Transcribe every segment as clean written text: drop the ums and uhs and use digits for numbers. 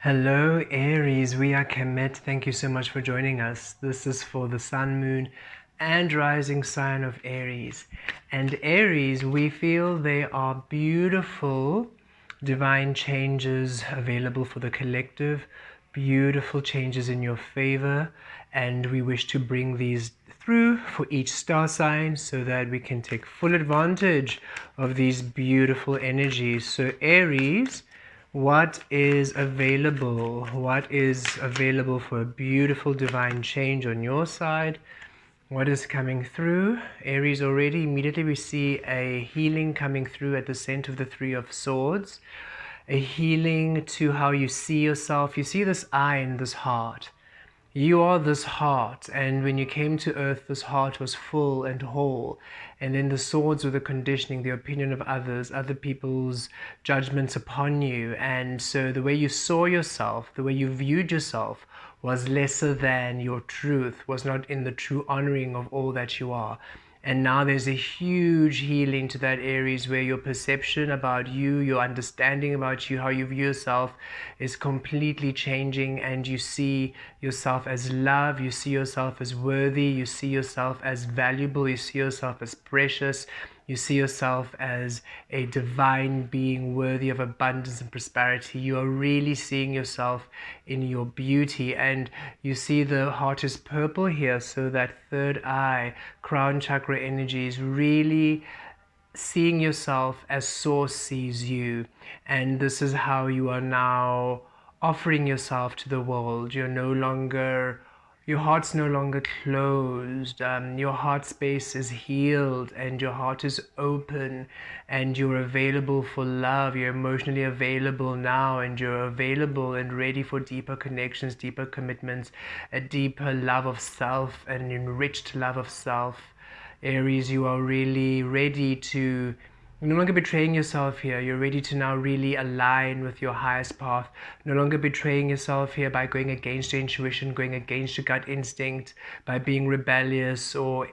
Hello Aries, we are Kemet. Thank you so much for joining us. This is for the Sun, Moon and Rising sign of Aries. And Aries, we feel there are beautiful divine changes available for the collective, beautiful changes in your favor, and we wish to bring these through for each star sign so that we can take full advantage of these beautiful energies. So Aries, what is available? What is available for a beautiful divine change on your side? What is coming through? Aries, already immediately we see a healing coming through at the center of the Three of Swords. A healing to how you see yourself. You see this eye and this heart. You are this heart, and when you came to earth, this heart was full and whole. And then the swords were the conditioning, the opinion of others, other people's judgments upon you. And so the way you saw yourself, the way you viewed yourself, was lesser than your truth, was not in the true honoring of all that you are. And now there's a huge healing to that Aries, where your perception about you, your understanding about you, how you view yourself is completely changing, and you see yourself as love, you see yourself as worthy, you see yourself as valuable, you see yourself as precious. You see yourself as a divine being worthy of abundance and prosperity. You are really seeing yourself in your beauty, and you see the heart is purple here, so that third eye, crown chakra energy is really seeing yourself as Source sees you. And this is how you are now offering yourself to the world. You're no longer, your heart's no longer closed. Your heart space is healed, and your heart is open, and you're available for love. You're emotionally available now, and you're available and ready for deeper connections, deeper commitments, a deeper love of self, an enriched love of self. Aries, you are really ready to no longer betraying yourself here. You're ready to now really align with your highest path. No longer betraying yourself here by going against your intuition, going against your gut instinct, by being rebellious or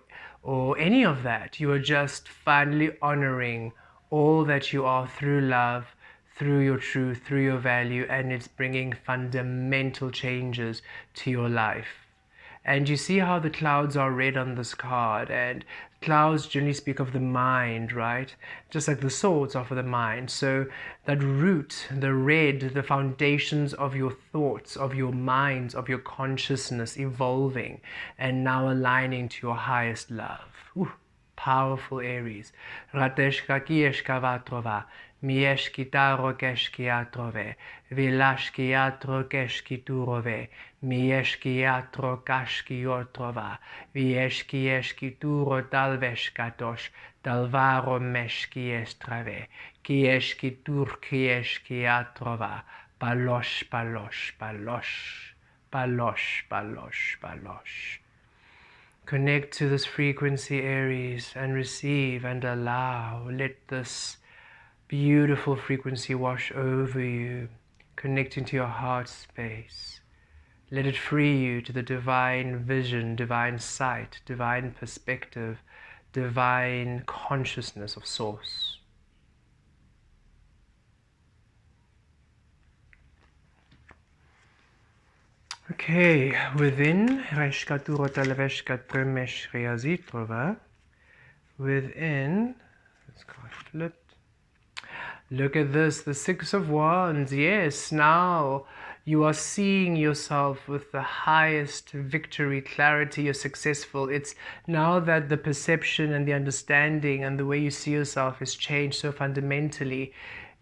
any of that. You are just finally honoring all that you are through love, through your truth, through your value, and it's bringing fundamental changes to your life. And you see how the clouds are red on this card, and clouds generally speak of the mind, right? Just like the swords are for the mind. So that root, the red, the foundations of your thoughts, of your minds, of your consciousness evolving and now aligning to your highest love. Ooh, powerful Aries. Rateshka kieshka vatrova. Mieszki taro keszki atrove, vilaszki atro keszki turove, mieszki atro kaszki otrova, vieszki eszki turo talveskatos, talvaro meszki estrave, kieszki turki eszki atrova, palos, palos, palos, palos, palos, palos. Connect to this frequency, Aries, and receive and allow. Let this beautiful frequency wash over you, connecting to your heart space. Let it free you to the divine vision, divine sight, divine perspective, divine consciousness of Source. Okay, within, within, let's go flip. Look at this, the Six of Wands. Yes, now you are seeing yourself with the highest victory, clarity, you're successful. It's now that the perception and the understanding and the way you see yourself has changed so fundamentally.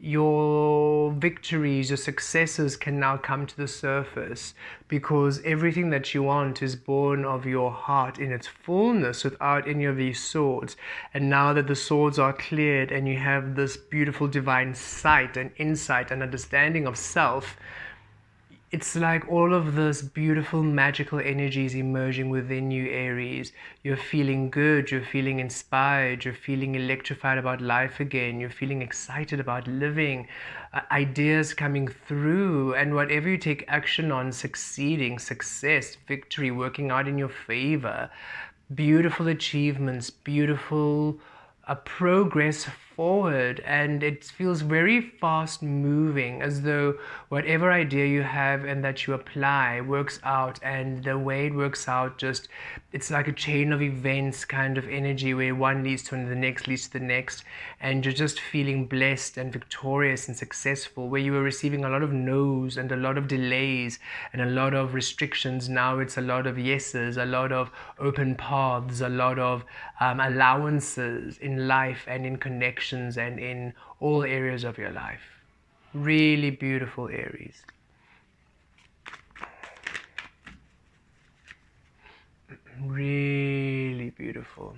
Your victories, your successes can now come to the surface, because everything that you want is born of your heart in its fullness without any of these swords. And now that the swords are cleared and you have this beautiful divine sight and insight and understanding of self, it's like all of this beautiful magical energies emerging within you, Aries. You're feeling good, you're feeling inspired, you're feeling electrified about life again, you're feeling excited about living, ideas coming through, and whatever you take action on, succeeding, success, victory, working out in your favor, beautiful achievements, beautiful progress forward, and it feels very fast moving, as though whatever idea you have and that you apply works out, and the way it works out, just it's like a chain of events kind of energy, where one leads to the next leads to the next, and you're just feeling blessed and victorious and successful. Where you were receiving a lot of no's and a lot of delays and a lot of restrictions, now it's a lot of yeses, a lot of open paths, a lot of allowances in life and in connections and in all areas of your life. Really beautiful, Aries. Really beautiful.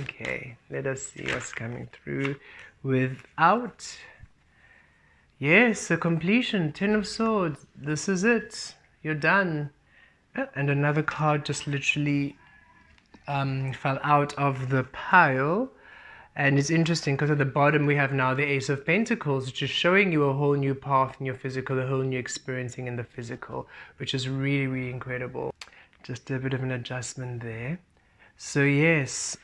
Okay, let us see what's coming through without. Yes, a completion. 10 of Swords. This is it. You're done. And another card just literally fell out of the pile. And it's interesting because at the bottom we have now the Ace of Pentacles, which is showing you a whole new path in your physical, a whole new experiencing in the physical, which is really, really incredible. Just a bit of an adjustment there. So yes,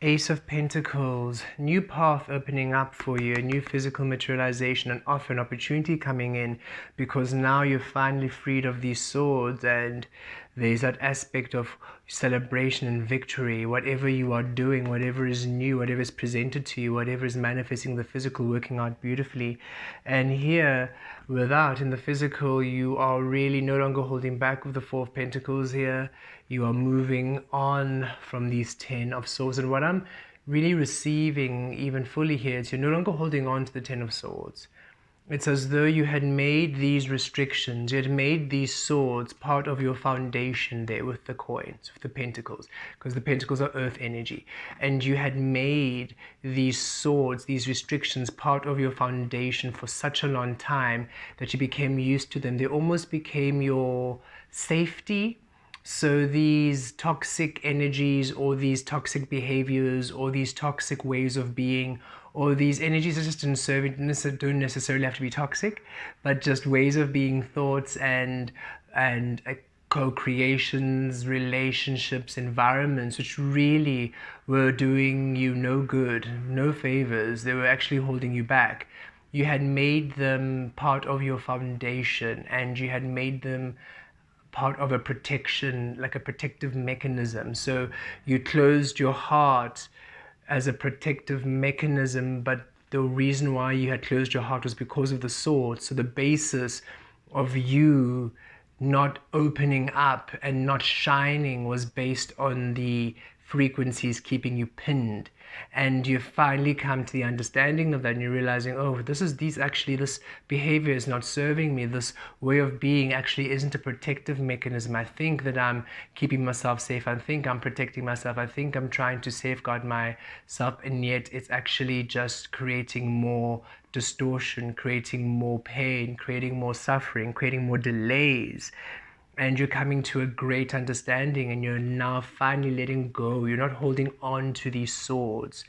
Ace of Pentacles, new path opening up for you, a new physical materialization, and offer, an opportunity coming in, because now you're finally freed of these swords, and there's that aspect of celebration and victory. Whatever you are doing, whatever is new, whatever is presented to you, whatever is manifesting the physical, working out beautifully. And here, without, in the physical, you are really no longer holding back with the Four of Pentacles here. You are moving on from these 10 of Swords. And what I'm really receiving even fully here is you're no longer holding on to the 10 of Swords. It's as though you had made these restrictions, you had made these swords part of your foundation there with the coins, with the pentacles, because the pentacles are earth energy. And you had made these swords, these restrictions, part of your foundation for such a long time that you became used to them. They almost became your safety. So these toxic energies, or these toxic behaviors, or these toxic ways of being, or these energies that just don't necessarily have to be toxic, but just ways of being, thoughts and co-creations, relationships, environments, which really were doing you no good, no favors. They were actually holding you back. You had made them part of your foundation, and you had made them part of a protection, like a protective mechanism. So you closed your heart as a protective mechanism, but the reason why you had closed your heart was because of the sword. So the basis of you not opening up and not shining was based on the frequencies keeping you pinned. And you finally come to the understanding of that, and you're realizing, oh, this behavior is not serving me. This way of being actually isn't a protective mechanism. I think that I'm keeping myself safe. I think I'm protecting myself. I think I'm trying to safeguard myself, and yet it's actually just creating more distortion, creating more pain, creating more suffering, creating more delays. And you're coming to a great understanding, and you're now finally letting go. You're not holding on to these swords.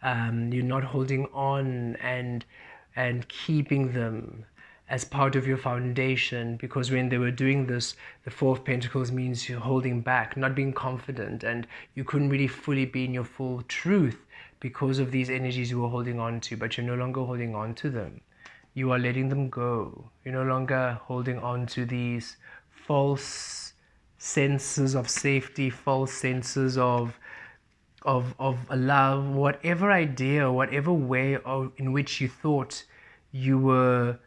You're not holding on and keeping them as part of your foundation, because when they were doing this, the Four of Pentacles means you're holding back, not being confident, and you couldn't really fully be in your full truth because of these energies you were holding on to. But you're no longer holding on to them. You are letting them go. You're no longer holding on to these false senses of safety, false senses of love, whatever idea, whatever way in which you thought you were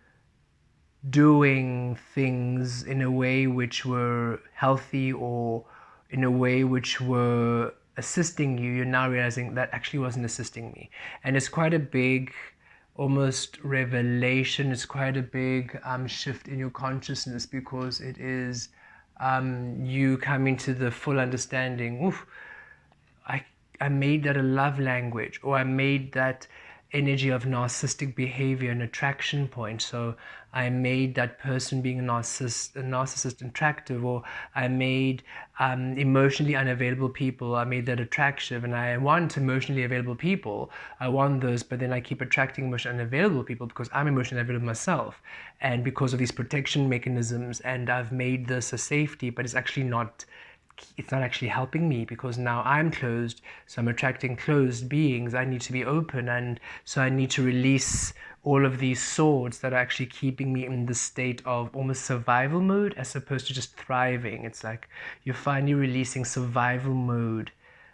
doing things in a way which were healthy, or in a way which were assisting you. You're now realizing that actually wasn't assisting me. And it's quite a big, almost revelation. It's quite a big shift in your consciousness, because it is you coming to the full understanding. Oof, I made that a love language, or I made that energy of narcissistic behavior an attraction point. So I made that person being a narcissist attractive, or I made emotionally unavailable people, I made that attractive. And I want emotionally available people, I want those, but then I keep attracting emotionally unavailable people because I'm emotionally unavailable myself, and because of these protection mechanisms. And I've made this a safety, but it's actually not it's not actually helping me, because now I'm closed, so I'm attracting closed beings. I need to be open, and so I need to release all of these swords that are actually keeping me in the state of almost survival mode as opposed to just thriving. It's like you're finally releasing survival mode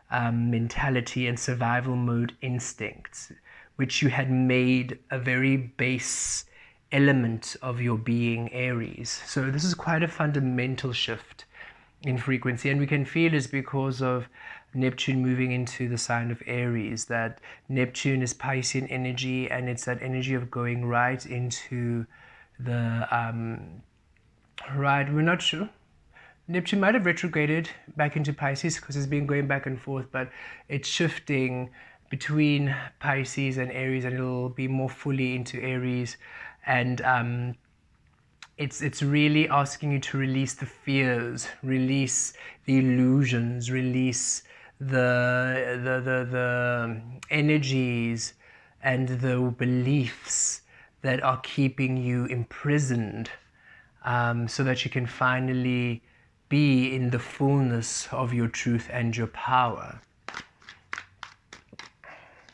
mentality and survival mode instincts, which you had made a very base element of your being, Aries. So this is quite a fundamental shift in frequency, and we can feel is because of Neptune moving into the sign of Aries, that Neptune is Piscean energy, and it's that energy of going right into the right, we're not sure. Neptune might have retrograded back into Pisces because it's been going back and forth, but it's shifting between Pisces and Aries, and it'll be more fully into Aries. And it's really asking you to release the fears, release the illusions, release the energies and the beliefs that are keeping you imprisoned, so that you can finally be in the fullness of your truth and your power.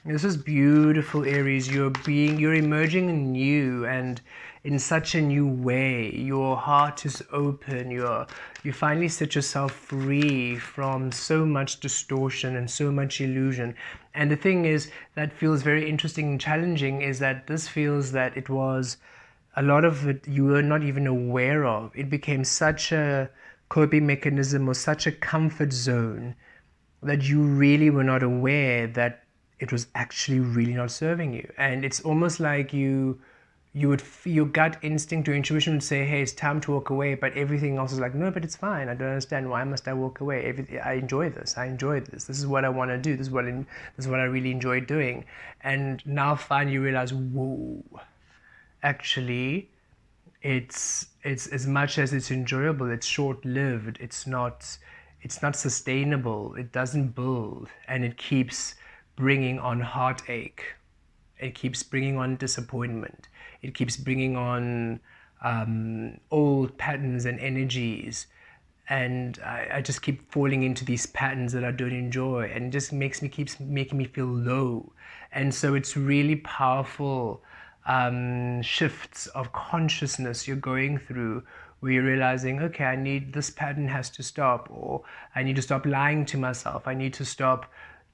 This is beautiful, Aries. You're emerging anew, and in such a new way. Your heart is open. You finally set yourself free from so much distortion and so much illusion. And the thing is that feels very interesting and challenging is that this feels that it was a lot of it you were not even aware of. It became such a coping mechanism or such a comfort zone that you really were not aware that it was actually really not serving you. And it's almost like your gut instinct or intuition would say, hey, it's time to walk away, but everything else is like, no, but it's fine. I don't understand, why must I walk away? I enjoy this. This is what I want to do. This is what I really enjoy doing. And now finally you realize, whoa, actually it's as much as it's enjoyable, it's short-lived. It's not sustainable. It doesn't build, and it keeps bringing on heartache. It keeps bringing on disappointment. It keeps bringing on old patterns and energies, and I just keep falling into these patterns that I don't enjoy, and it just keeps making me feel low. And so it's really powerful shifts of consciousness you're going through, where you're realizing, okay, this pattern has to stop, or I need to stop lying to myself. I need to stop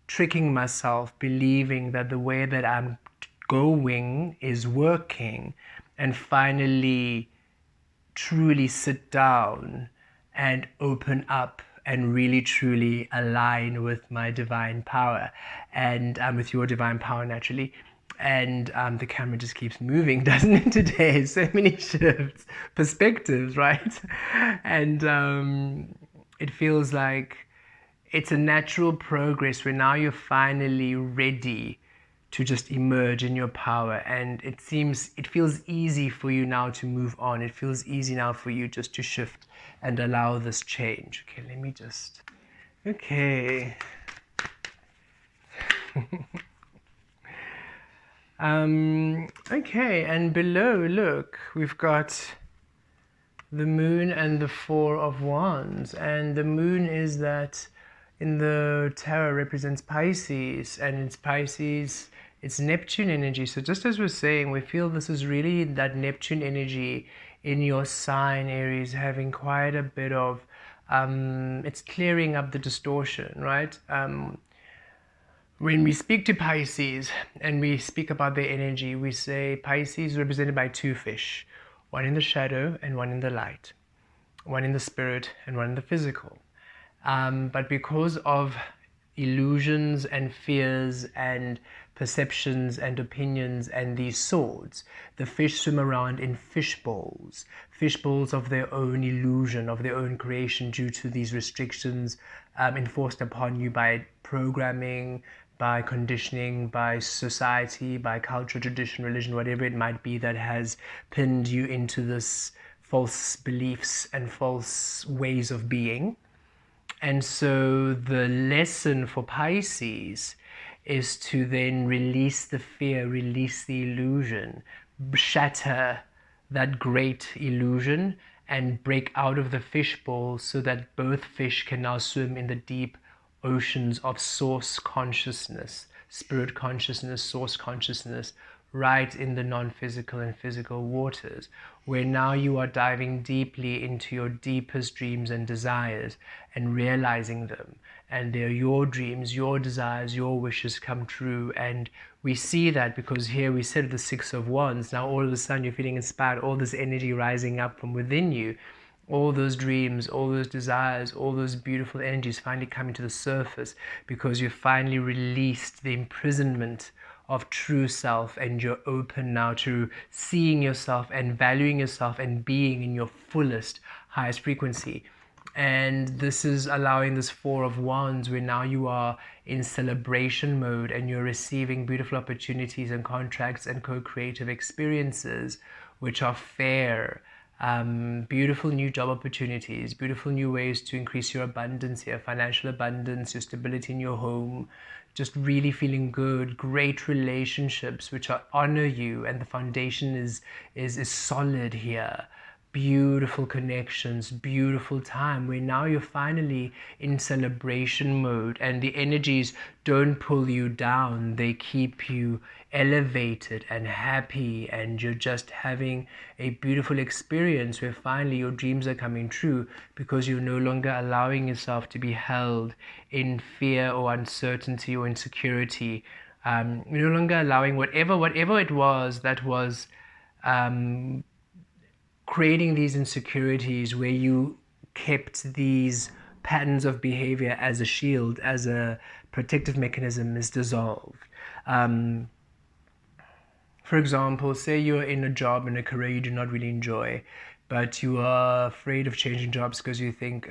tricking myself, believing that the way that I'm going is working, and finally truly sit down and open up and really truly align with my divine power, and with your divine power naturally. And the camera just keeps moving, doesn't it, today? So many shifts, perspectives, right? And it feels like it's a natural progress where now you're finally ready to just emerge in your power. And it feels easy for you now to move on. It feels easy now for you just to shift and allow this change. Okay, let me just... Okay. Okay, and below, look, we've got the moon and the Four of Wands. And the moon is that in the tarot represents Pisces, and it's Pisces, it's Neptune energy. So just as we're saying, we feel this is really that Neptune energy in your sign, Aries, having quite a bit of, it's clearing up the distortion, right? When we speak to Pisces and we speak about their energy, we say Pisces is represented by two fish, one in the shadow and one in the light, one in the spirit and one in the physical. But because of illusions and fears and perceptions and opinions and these swords, the fish swim around in fish bowls of their own illusion, of their own creation, due to these restrictions enforced upon you by programming, by conditioning, by society, by culture, tradition, religion, whatever it might be that has pinned you into this false beliefs and false ways of being. And so the lesson for Pisces is to then release the fear, release the illusion, shatter that great illusion, and break out of the fishbowl so that both fish can now swim in the deep oceans of source consciousness, spirit consciousness, source consciousness, right in the non-physical and physical waters, where now you are diving deeply into your deepest dreams and desires and realizing them. And they're your dreams, your desires, your wishes come true. And we see that because here we said the Six of Wands. Now all of a sudden you're feeling inspired, all this energy rising up from within you, all those dreams, all those desires, all those beautiful energies finally coming to the surface because you finally released the imprisonment of true self, and you're open now to seeing yourself and valuing yourself and being in your fullest, highest frequency. And this is allowing this Four of Wands where now you are in celebration mode and you're receiving beautiful opportunities and contracts and co-creative experiences which are fair. Beautiful new job opportunities, beautiful new ways to increase your abundance here, financial abundance, your stability in your home, just really feeling good, great relationships which are honor you, and the foundation is solid here. Beautiful connections, beautiful time where now you're finally in celebration mode and the energies don't pull you down, they keep you elevated and happy, and you're just having a beautiful experience where finally your dreams are coming true because you're no longer allowing yourself to be held in fear or uncertainty or insecurity. You're no longer allowing whatever it was that was creating these insecurities, where you kept these patterns of behavior as a shield, as a protective mechanism, is dissolved. For example, say you're in a job, in a career you do not really enjoy, but you are afraid of changing jobs because you think,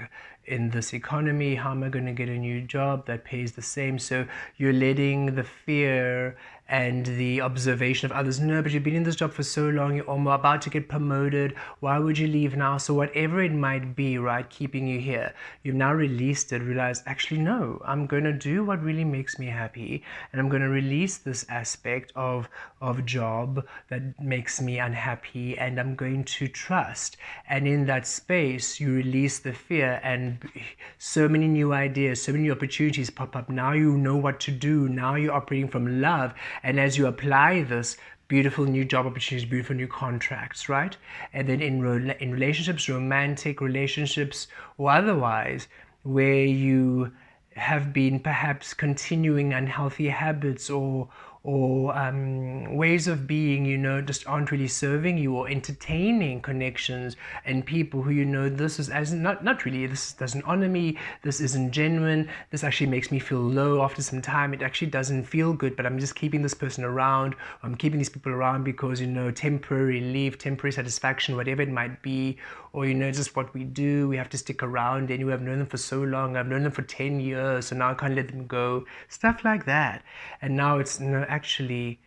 in this economy, how am I going to get a new job that pays the same? So you're letting the fear and the observation of others, no, but you've been in this job for so long, you're almost about to get promoted, why would you leave now? So whatever it might be, right, keeping you here, you've now released it, realized, actually, no, I'm going to do what really makes me happy, and I'm going to release this aspect of job that makes me unhappy, and I'm going to trust. And in that space, you release the fear, and so many new ideas, so many opportunities pop up. Now you know what to do. Now you're operating from love. And as you apply this, beautiful new job opportunities, beautiful new contracts, right? And then in relationships, romantic relationships or otherwise, where you have been perhaps continuing unhealthy habits or ways of being, just aren't really serving you, or entertaining connections and people who, this is as not really, this doesn't honor me, this isn't genuine, this actually makes me feel low after some time, it actually doesn't feel good, but I'm just keeping this person around, I'm keeping these people around because, temporary relief, temporary satisfaction, whatever it might be, or, just what we do, we have to stick around anyway, I've known them for so long, I've known them for 10 years, so now I can't let them go, stuff like that. And now it's, actually,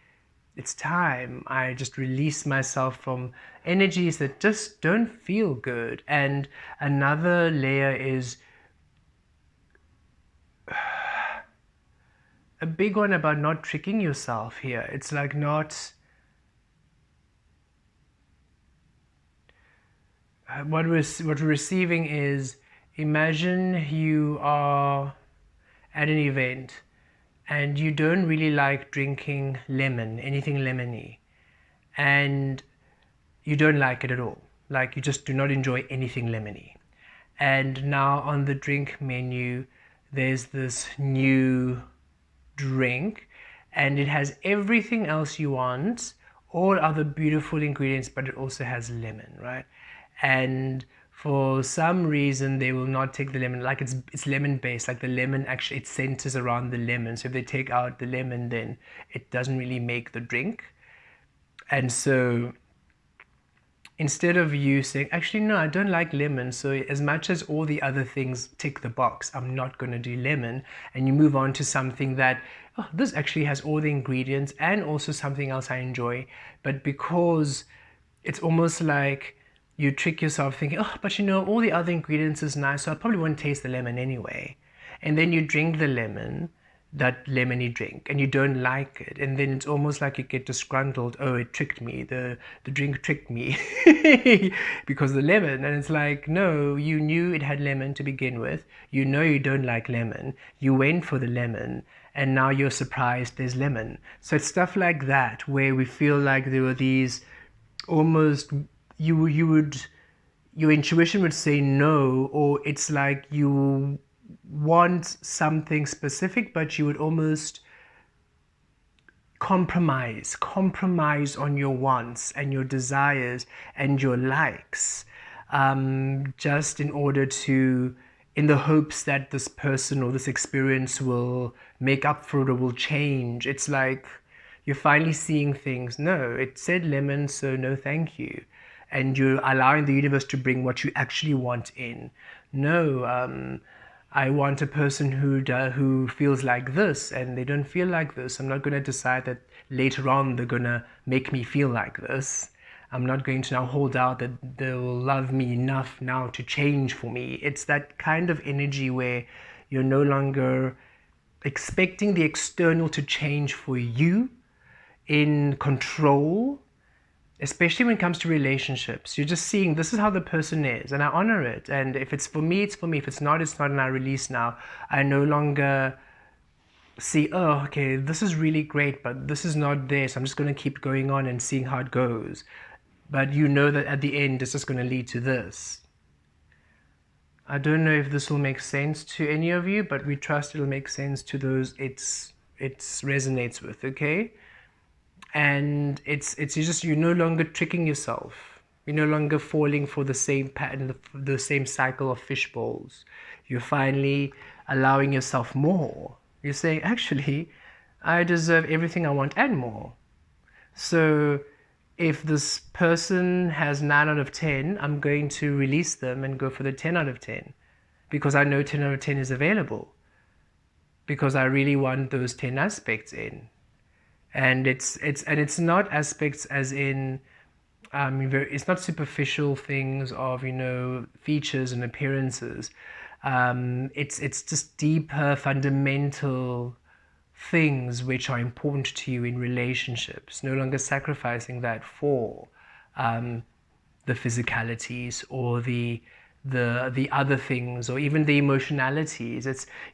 it's time I just release myself from energies that just don't feel good. And another layer is a big one about not tricking yourself here. It's like not... What we're receiving is, imagine you are at an event and you don't really like drinking lemon, anything lemony, and you don't like it at all. Like, you just do not enjoy anything lemony. And now on the drink menu, there's this new drink, and it has everything else you want, all other beautiful ingredients, but it also has lemon, right? And for some reason they will not take the lemon, like it's lemon based, like the lemon actually, it centers around the lemon, so if they take out the lemon, then it doesn't really make the drink. And so instead of you saying, actually no, I don't like lemon, so as much as all the other things tick the box, I'm not going to do lemon, and you move on to something that, oh, this actually has all the ingredients and also something else I enjoy, but because it's almost like you trick yourself thinking, oh, but all the other ingredients is nice, so I probably won't taste the lemon anyway. And then you drink the lemon, that lemony drink and you don't like it, and then it's almost like you get disgruntled. Oh, it tricked me, the drink tricked me because of the lemon. And it's like, no, you knew it had lemon to begin with, you know you don't like lemon, you went for the lemon, and now you're surprised there's lemon. So it's stuff like that where we feel like there were these almost, you would, your intuition would say no, or it's like you want something specific, but you would almost compromise on your wants and your desires and your likes, just in order to, in the hopes that this person or this experience will make up for it or will change. It's like you're finally seeing things. No, it said lemon, so no thank you. And you're allowing the universe to bring what you actually want in. No, I want a person who feels like this, and they don't feel like this. I'm not going to decide that later on they're going to make me feel like this. I'm not going to now hold out that they'll love me enough now to change for me. It's that kind of energy where you're no longer expecting the external to change for you, in control, especially when it comes to relationships. You're just seeing this is how the person is, and I honor it. And if it's for me, it's for me. If it's not, it's not, and I release now. I no longer see, oh, okay, this is really great, but this is not there, so I'm just going to keep going on and seeing how it goes. But you know that at the end, it's just going to lead to this. I don't know if this will make sense to any of you, but we trust it'll make sense to those it resonates with, okay? And it's just, you're no longer tricking yourself. You're no longer falling for the same pattern, the same cycle of fish bowls. You're finally allowing yourself more. You're saying, actually, I deserve everything I want and more. So if this person has 9 out of 10, I'm going to release them and go for the 10 out of 10, because I know 10 out of 10 is available, because I really want those 10 aspects in. And it's not aspects as in, it's not superficial things of, features and appearances. It's just deeper, fundamental things which are important to you in relationships. No longer sacrificing that for the physicalities or the other things, or even the emotionalities.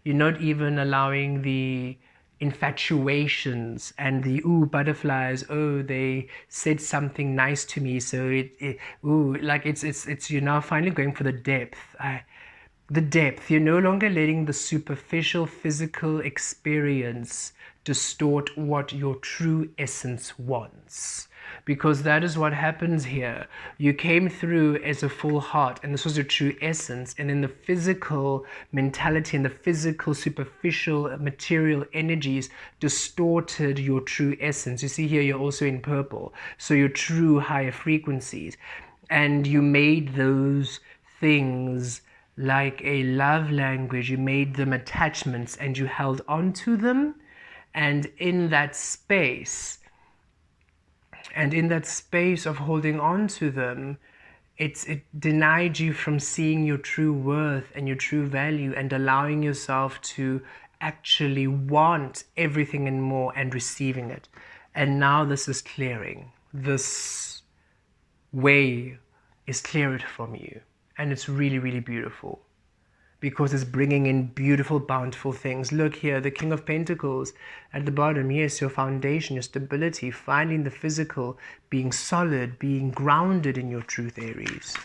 You're not even allowing the infatuations and the butterflies, they said something nice to me, so it's you're now finally going for the depth. You're no longer letting the superficial physical experience distort what your true essence wants, because that is what happens here. You came through as a full heart, and this was your true essence, and then the physical mentality and the physical superficial material energies distorted your true essence. You see here, you're also in purple, so your true higher frequencies, and you made those things like a love language. You made them attachments, and you held on to them, and in that space of holding on to them, it denied you from seeing your true worth and your true value, and allowing yourself to actually want everything and more, and receiving it. And now this is clearing. This way is cleared from you, and it's really, really beautiful, because it's bringing in beautiful, bountiful things. Look here, the King of Pentacles at the bottom. Yes, your foundation, your stability, finding the physical, being solid, being grounded in your truth, Aries.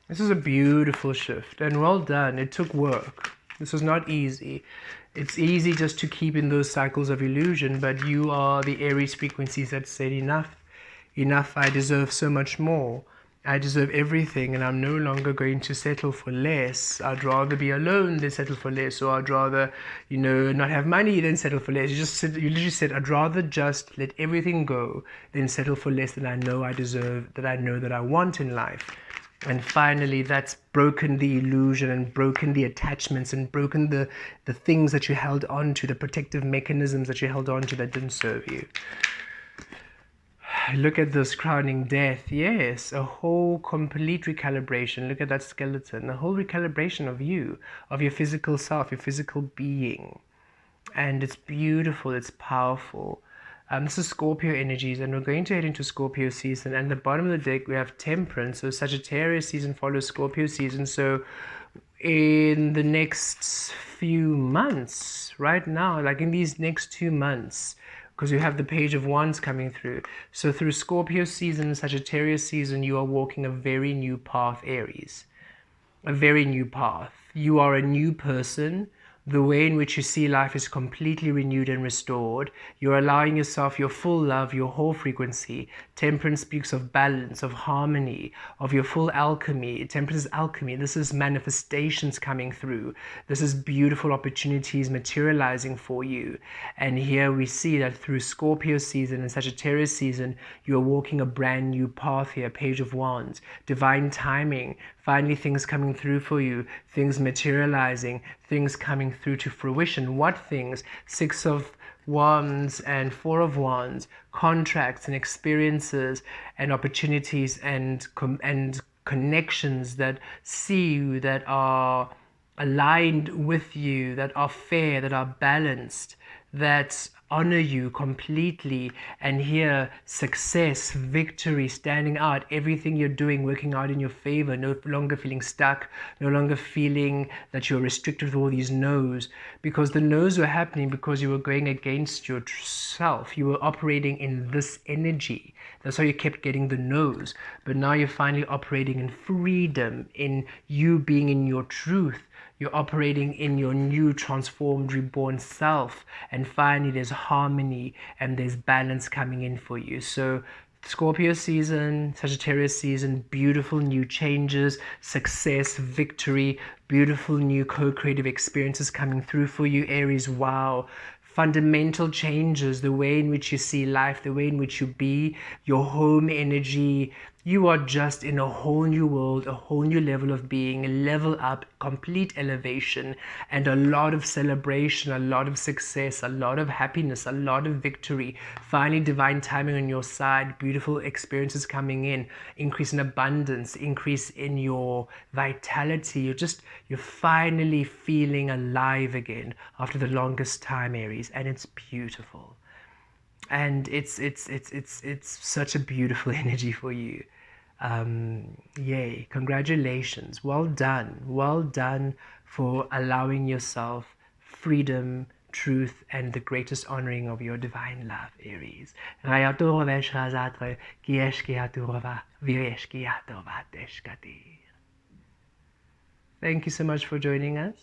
This is a beautiful shift, and well done. It took work. This was not easy. It's easy just to keep in those cycles of illusion, but you are the Aries frequencies that said enough. Enough, I deserve so much more. I deserve everything, and I'm no longer going to settle for less. I'd rather be alone than settle for less, or I'd rather, not have money than settle for less. You literally said, I'd rather just let everything go than settle for less than I know I deserve, that I know that I want in life. And finally, that's broken the illusion, and broken the attachments, and broken the things that you held on to, the protective mechanisms that you held on to that didn't serve you. Look at this crowning death. Yes, a whole complete recalibration. Look at that skeleton. A whole recalibration of you, of your physical self, your physical being. And it's beautiful, it's powerful. This is Scorpio energies, and we're going to head into Scorpio season. And at the bottom of the deck, we have Temperance. So Sagittarius season follows Scorpio season. So in the next few months, right now, like in these next 2 months, because you have the Page of Wands coming through. So through Scorpio season, Sagittarius season, you are walking a very new path, Aries. A very new path. You are a new person. The way in which you see life is completely renewed and restored. You're allowing yourself your full love, your whole frequency. Temperance speaks of balance, of harmony, of your full alchemy. Temperance is alchemy. This is manifestations coming through. This is beautiful opportunities materializing for you. And here we see that through Scorpio season and Sagittarius season, you're walking a brand new path here. Page of Wands, divine timing, finally things coming through for you, things materializing, things coming through to fruition. What things? Six of Wands and Four of Wands, contracts and experiences and opportunities and connections that see you, that are aligned with you, that are fair, that are balanced, that honor you completely. And here, success, victory, standing out, everything you're doing working out in your favor, no longer feeling stuck, no longer feeling that you're restricted with all these no's, because the no's were happening because you were going against yourself. You were operating in this energy. That's why you kept getting the no's. But now you're finally operating in freedom, in you being in your truth. You're operating in your new, transformed, reborn self. And finally, there's harmony and there's balance coming in for you. So Scorpio season, Sagittarius season, beautiful new changes, success, victory, beautiful new co-creative experiences coming through for you, Aries. Wow. Fundamental changes, the way in which you see life, the way in which you be, your home energy. You are just in a whole new world, a whole new level of being, a level up, complete elevation, and a lot of celebration, a lot of success, a lot of happiness, a lot of victory. Finally, divine timing on your side, beautiful experiences coming in, increase in abundance, increase in your vitality. You're finally feeling alive again after the longest time, Aries, and it's beautiful. And it's such a beautiful energy for you. Yay, congratulations, well done for allowing yourself freedom, truth, and the greatest honoring of your divine love, Aries. Thank you so much for joining us.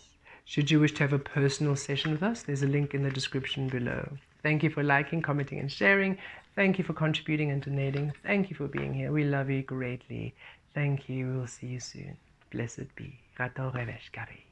Should you wish to have a personal session with us, there's a link in the description below. Thank you for liking, commenting, and sharing. Thank you for contributing and donating. Thank you for being here. We love you greatly. Thank you. We'll see you soon. Blessed be. Kemet Kah-Ri.